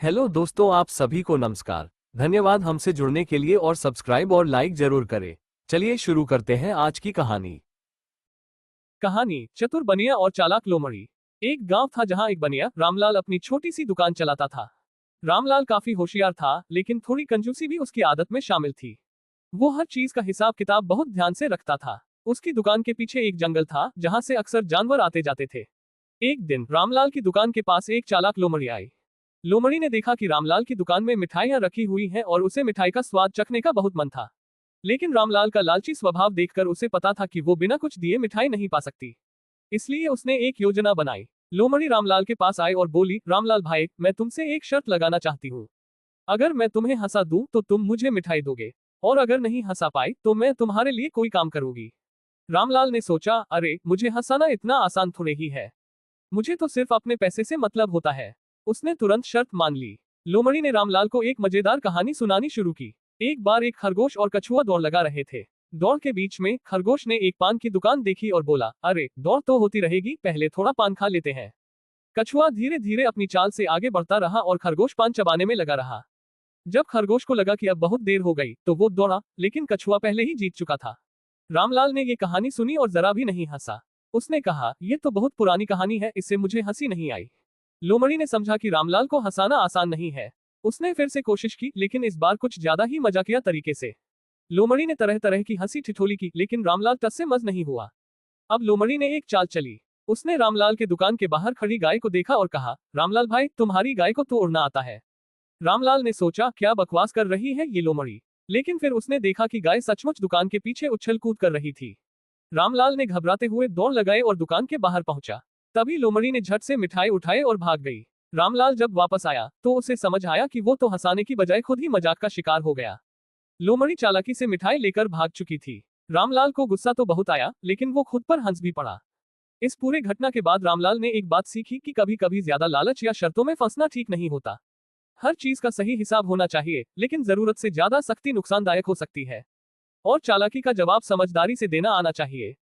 Hello दोस्तों, आप सभी को नमस्कार। धन्यवाद हमसे जुड़ने के लिए और सब्सक्राइब और लाइक जरूर करें। चलिए शुरू करते हैं आज की कहानी। कहानी चतुर बनिया और चालाक लोमड़ी। एक गांव था जहां एक बनिया रामलाल अपनी छोटी सी दुकान चलाता था। रामलाल काफी होशियार था, लेकिन थोड़ी कंजूसी भी उसकी आदत में शामिल थी। वो हर चीज का हिसाब किताब बहुत ध्यान से रखता था। उसकी दुकान के पीछे एक जंगल था जहां से अक्सर जानवर आते जाते थे। एक दिन रामलाल की दुकान के पास एक चालाक लोमड़ी आई। लोमड़ी ने देखा कि रामलाल की दुकान में मिठाइयां रखी हुई हैं और उसे मिठाई का स्वाद चखने का बहुत मन था। लेकिन रामलाल का लालची स्वभाव देखकर उसे पता था कि वो बिना कुछ दिए मिठाई नहीं पा सकती। इसलिए उसने एक योजना बनाई। लोमड़ी रामलाल के पास आई और बोली, रामलाल भाई, मैं तुमसे एक शर्त लगाना चाहती हूँ। अगर मैं तुम्हें हंसा दूं तो तुम मुझे मिठाई दोगे, और अगर नहीं हंसा पाई तो मैं तुम्हारे लिए कोई काम करूंगी। रामलाल ने सोचा, अरे मुझे हंसाना इतना आसान थोड़े ही है। मुझे तो सिर्फ अपने पैसे से मतलब होता है। उसने तुरंत शर्त मान ली। लोमड़ी ने रामलाल को एक मजेदार कहानी सुनानी शुरू की। एक बार एक खरगोश और कछुआ दौड़ लगा रहे थे। दौड़ के बीच में खरगोश ने एक पान की दुकान देखी और बोला, अरे दौड़ तो होती रहेगी, पहले थोड़ा पान खा लेते हैं। कछुआ धीरे धीरे अपनी चाल से आगे बढ़ता रहा और खरगोश पान चबाने में लगा रहा। जब खरगोश को लगा कि अब बहुत देर हो गई तो वो दौड़ा, लेकिन कछुआ पहले ही जीत चुका था। रामलाल ने ये कहानी सुनी और जरा भी नहीं हंसा। उसने कहा, यह तो बहुत पुरानी कहानी है, इससे मुझे हंसी नहीं आई। लोमड़ी ने समझा कि रामलाल को हंसाना आसान नहीं है। उसने फिर से कोशिश की, लेकिन इस बार कुछ ज्यादा ही मजाकिया तरीके से। लोमड़ी ने तरह तरह की हंसी ठिठोली की, लेकिन रामलाल टस से मज नहीं हुआ। अब लोमड़ी ने एक चाल चली। उसने रामलाल के दुकान के बाहर खड़ी गाय को देखा और कहा, रामलाल भाई, तुम्हारी गाय को तो उड़ना आता है। रामलाल ने सोचा, क्या बकवास कर रही है ये लोमड़ी। लेकिन फिर उसने देखा कि गाय सचमुच दुकान के पीछे उछल कूद कर रही थी। रामलाल ने घबराते हुए दौड़ लगाए और दुकान के बाहर पहुंचा। तभी लोमड़ी ने झट से मिठाई उठाए और भाग गई। रामलाल जब वापस आया तो उसे समझ आया कि वो तो हंसाने की बजाय खुद ही मजाक का शिकार हो गया। लोमड़ी चालाकी से मिठाई लेकर भाग चुकी थी। रामलाल को गुस्सा तो बहुत आया, लेकिन वो खुद पर हंस भी पड़ा। इस पूरे घटना के बाद रामलाल ने एक बात सीखी कि कभी कभी ज्यादा लालच या शर्तों में फंसना ठीक नहीं होता। हर चीज का सही हिसाब होना चाहिए, लेकिन जरूरत से ज्यादा सख्ती नुकसानदायक हो सकती है। और चालाकी का जवाब समझदारी से देना आना चाहिए।